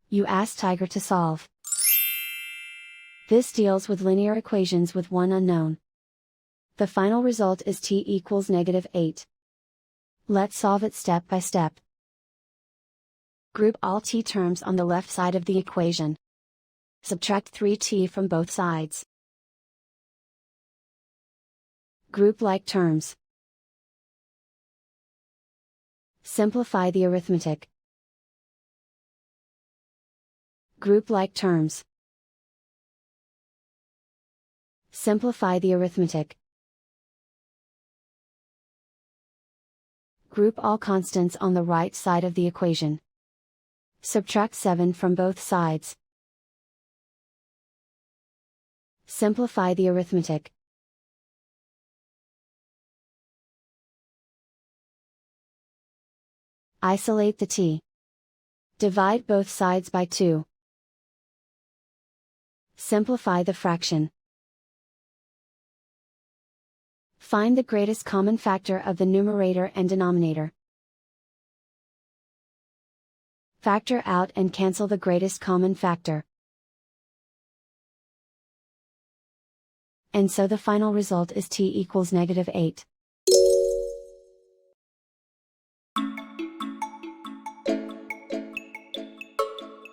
You ask Tiger to solve. This deals with linear equations with one unknown. The final result is t equals -8. Let's solve it step by step. Group all t terms on the left side of the equation. Subtract 3t from both sides. Group like terms. Simplify the arithmetic. Group like terms. Simplify the arithmetic. Group all constants on the right side of the equation. Subtract 7 from both sides. Simplify the arithmetic. Isolate the t. Divide both sides by 2. Simplify the fraction. Find the greatest common factor of the numerator and denominator. Factor out and cancel the greatest common factor. And so the final result is t equals -8.